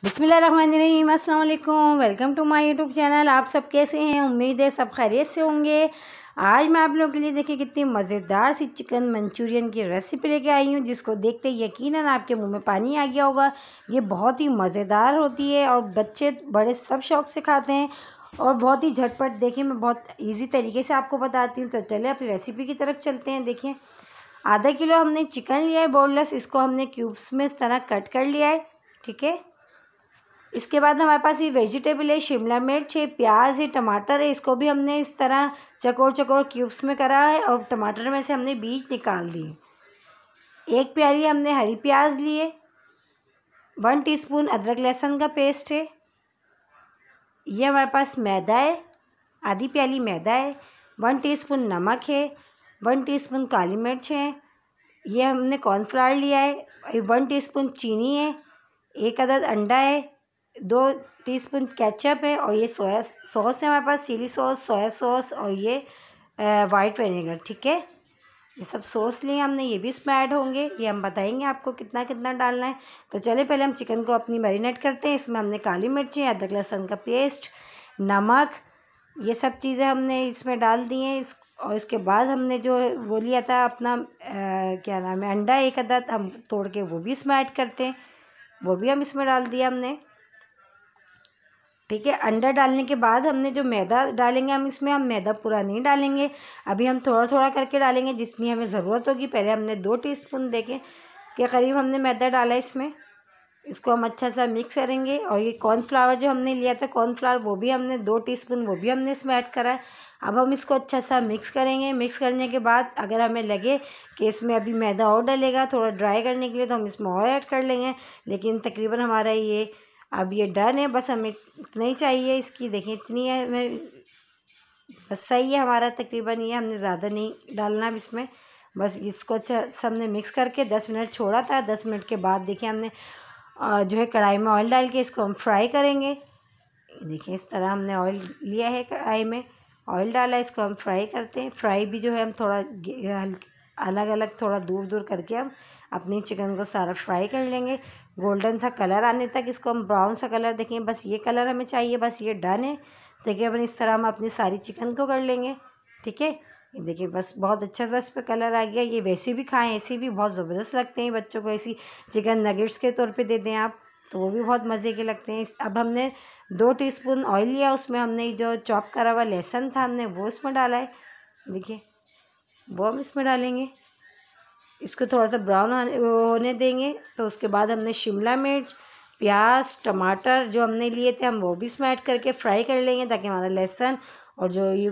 बिस्मिल्लाहिर्रहमानिर्रहीम, अस्सलाम वालेकुम। Welcome to my YouTube channel. आप सब कैसे हैं? उम्मीद है सब खैरियत से होंगे। आज मैं आप लोगों के लिए देखिए कितनी मज़ेदार सी चिकन मंचूरियन की रेसिपी लेके आई हूँ, जिसको देखते ही यकीनन आपके मुंह में पानी आ गया होगा। ये बहुत ही मज़ेदार होती है और बच्चे बड़े सब शौक़ से खाते हैं और बहुत ही झटपट। देखिए मैं बहुत ईजी तरीके से आपको बताती हूँ, तो चलिए अपनी रेसिपी की तरफ चलते हैं। देखिए आधा किलो हमने चिकन लिया है बोनलेस, इसको हमने क्यूब्स में इस तरह कट कर लिया है। ठीक है, इसके बाद हमारे पास ये वेजिटेबल है, शिमला मिर्च है, प्याज है, टमाटर है। इसको भी हमने इस तरह चकोर चकोर क्यूब्स में करा है और टमाटर में से हमने बीज निकाल दिए। एक प्याली हमने हरी प्याज ली है। 1 टीस्पून अदरक लहसुन का पेस्ट है। ये हमारे पास मैदा है, आधी प्याली मैदा है। 1 टीस्पून नमक है। 1 टीस्पून काली मिर्च है। ये हमने कॉर्नफ्लावर लिया है। 1 टीस्पून चीनी है। 1 अदद अंडा है। 2 टीस्पून केचप है और ये सोया सॉस है हमारे पास, चिली सॉस, सोया सॉस और ये वाइट विनेगर। ठीक है, ये सब सॉस लिए हमने, ये भी इसमें ऐड होंगे। ये हम बताएंगे आपको कितना कितना डालना है। तो चलिए पहले हम चिकन को अपनी मैरिनेट करते हैं। इसमें हमने काली मिर्ची, अदरक लहसुन का पेस्ट, नमक, ये सब चीज़ें हमने इसमें डाल दी हैं। और इसके बाद हमने जो वो लिया था अपना क्या नाम है, अंडा 1 अदद हम तोड़ के वो भी इसमें ऐड करते हैं, वो भी हम इसमें डाल दिया हमने। ठीक है, अंडा डालने के बाद हमने जो मैदा डालेंगे हम इसमें, हम मैदा पूरा नहीं डालेंगे, अभी हम थोड़ा थोड़ा करके डालेंगे जितनी हमें ज़रूरत होगी। पहले हमने 2 टीस्पून देखें के करीब हमने मैदा डाला इसमें। इसको हम अच्छा सा मिक्स करेंगे। और ये कॉर्नफ्लावर जो हमने लिया था, कॉर्नफ्लावर वो भी हमने 2 टीस्पून वो भी हमने इसमें ऐड करा है। अब हम इसको अच्छा सा मिक्स करेंगे। मिक्स करने के बाद अगर हमें लगे कि इसमें अभी मैदा और डलेगा थोड़ा ड्राई करने के लिए, तो हम इसमें और ऐड कर लेंगे। लेकिन तकरीबन हमारा ये अब ये डन है, बस हमें इतना ही चाहिए इसकी। देखिए इतनी है, हमें बस सही है हमारा तकरीबन ये, हमने ज़्यादा नहीं डालना अब इसमें। बस इसको अच्छा सा हमने मिक्स करके 10 मिनट छोड़ा था। 10 मिनट के बाद देखिए हमने जो है कढ़ाई में ऑयल डाल के इसको हम फ्राई करेंगे। देखिए इस तरह हमने ऑयल लिया है, कढ़ाई में ऑयल डाला, इसको हम फ्राई करते हैं। फ्राई भी जो है हम थोड़ा अलग अलग थोड़ा दूर दूर करके हम अपनी चिकन को सारा फ्राई कर लेंगे, गोल्डन सा कलर आने तक इसको हम ब्राउन सा कलर। देखिए बस ये कलर हमें चाहिए, बस ये डन है। देखिए अपन इस तरह हम अपनी सारी चिकन को कर लेंगे। ठीक है, ये देखिए बस बहुत अच्छा सा इस पर कलर आ गया। ये वैसे भी खाएं, ऐसे भी बहुत ज़बरदस्त लगते हैं बच्चों को, ऐसी चिकन नगेट्स के तौर पे दे दें आप तो वो भी बहुत मज़े के लगते हैं। अब हमने 2 टीस्पून ऑयल लिया, उसमें हमने जो चॉप करा हुआ लहसुन था हमने वो इसमें डाला है। देखिए वो हम इसमें डालेंगे, इसको थोड़ा सा ब्राउन होने देंगे। तो उसके बाद हमने शिमला मिर्च, प्याज, टमाटर जो हमने लिए थे हम वो भी इसमें ऐड करके फ्राई कर लेंगे, ताकि हमारा लहसुन और जो ये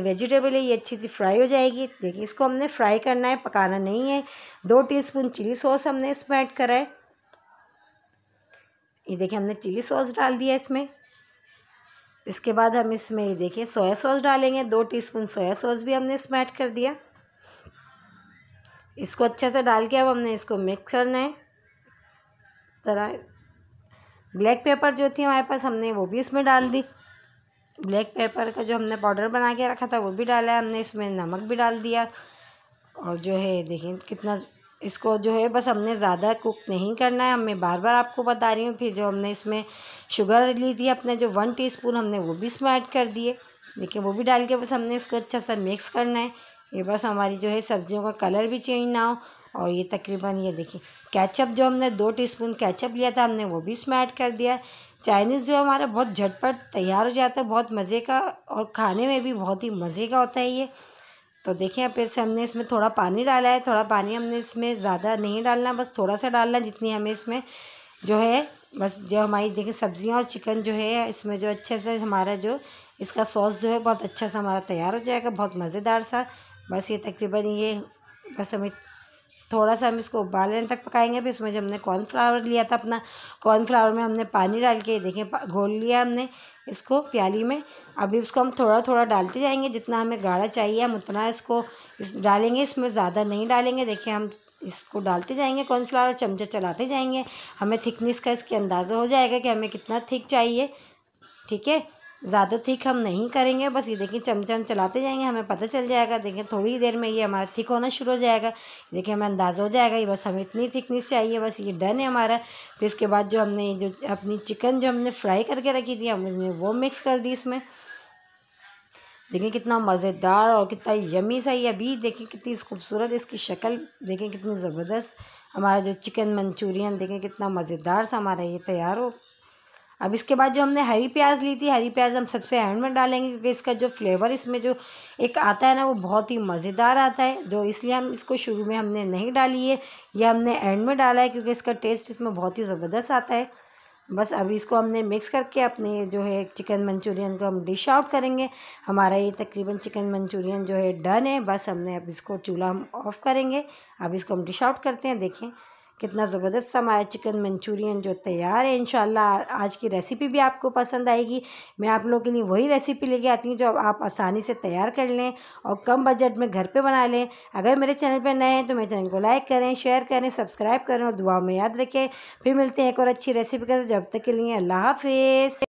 वेजिटेबल है ये अच्छी सी फ्राई हो जाएगी। देखिए इसको हमने फ्राई करना है, पकाना नहीं है। 2 टीस्पून चिली सॉस हमने इसमें ऐड करा है। ये देखिए हमने चिली सॉस डाल दिया इसमें। इसके बाद हम इसमें ये देखिए सोया सॉस डालेंगे। 2 टीस्पून सोया सॉस भी हमने इसमें ऐड कर दिया। इसको अच्छा से डाल के अब हमने इसको मिक्स करना है। तरह ब्लैक पेपर जो थी हमारे पास हमने वो भी इसमें डाल दी। ब्लैक पेपर का जो हमने पाउडर बना के रखा था वो भी डाला है हमने इसमें। नमक भी डाल दिया। और जो है देखिए कितना, इसको जो है बस हमने ज़्यादा कुक नहीं करना है। मैं बार बार आपको बता रही हूँ। फिर जो हमने इसमें शुगर ली थी अपने जो 1 टीस्पून हमने वो भी इसमें ऐड कर दिए। देखिए वो भी डाल के बस हमने इसको अच्छा सा मिक्स करना है। ये बस हमारी जो है सब्जियों का कलर भी चेंज ना हो। और ये तकरीबन ये देखिए केचप जो हमने 2 टीस्पून केचप लिया था हमने वो भी इसमें ऐड कर दिया। चाइनीज़ जो हमारा बहुत झटपट तैयार हो जाता है, बहुत मज़े का और खाने में भी बहुत ही मज़े का होता है ये। तो देखिए अब से हमने इसमें थोड़ा पानी डाला है। थोड़ा पानी हमने इसमें ज़्यादा नहीं डालना, बस थोड़ा सा डालना जितनी हमें इसमें जो है, बस जो हमारी देखिए सब्जियां और चिकन जो है इसमें जो अच्छे से हमारा जो इसका सॉस जो है बहुत अच्छा सा हमारा तैयार हो जाएगा, बहुत मज़ेदार सा। बस ये तकरीबन ये बस हमें थोड़ा सा हम इसको उबालने तक पकाएंगे। फिर इसमें जो हमने कॉर्नफ्लावर लिया था अपना, कॉर्नफ्लावर में हमने पानी डाल के देखिए घोल लिया हमने इसको प्याली में। अभी इसको हम थोड़ा थोड़ा डालते जाएंगे, जितना हमें गाढ़ा चाहिए हम उतना इसको डालेंगे, इसमें ज़्यादा नहीं डालेंगे। देखिए हम इसको डालते जाएंगे कॉर्नफ्लावर, चमचा चलाते जाएंगे, हमें थिकनेस का इसके अंदाज़ा हो जाएगा कि हमें कितना थिक चाहिए। ठीक है, ज़्यादा थिक हम नहीं करेंगे। बस ये देखिए चमचम चलाते जाएंगे, हमें पता चल जाएगा। देखिए थोड़ी ही देर में ये हमारा थिक होना शुरू हो जाएगा। देखिए हमें अंदाज़ा हो जाएगा ये बस हमें इतनी थिकनेस चाहिए, बस ये डन है हमारा। फिर इसके बाद जो हमने जो अपनी चिकन जो हमने फ्राई करके रखी थी हमने वो मिक्स कर दी इसमें। देखिए कितना मज़ेदार और कितना यमी सा ये अभी देखिए कितनी खूबसूरत इसकी शक्ल, देखें कितनी ज़बरदस्त हमारा जो चिकन मंचूरियन देखें कितना मज़ेदार सा हमारा ये तैयार हो। अब इसके बाद जो हमने हरी प्याज ली थी, हरी प्याज हम सबसे एंड में डालेंगे क्योंकि इसका जो फ्लेवर इसमें जो एक आता है ना वो बहुत ही मज़ेदार आता है, जो इसलिए हम इसको शुरू में हमने नहीं डाली है, ये हमने एंड में डाला है क्योंकि इसका टेस्ट इसमें बहुत ही ज़बरदस्त आता है। बस अभी इसको हमने मिक्स करके अपने जो है चिकन मंचूरियन को हम डिश आउट करेंगे। हमारा ये तकरीबन चिकन मंचूरियन जो है डन है। बस हमने अब इसको चूल्हा हम ऑफ़ करेंगे। अब इसको हम डिश आउट करते हैं। देखें कितना ज़बरदस्त हमारा चिकन मंचूरियन जो तैयार है। इंशाल्लाह आज की रेसिपी भी आपको पसंद आएगी। मैं आप लोगों के लिए वही रेसिपी लेके आती हूँ जो आप आसानी से तैयार कर लें और कम बजट में घर पे बना लें। अगर मेरे चैनल पर नए हैं तो मेरे चैनल को लाइक करें, शेयर करें, सब्सक्राइब करें और दुआ में याद रखें। फिर मिलते हैं एक और अच्छी रेसिपी के साथ। जब तक के लिए अल्लाह हाफिज़।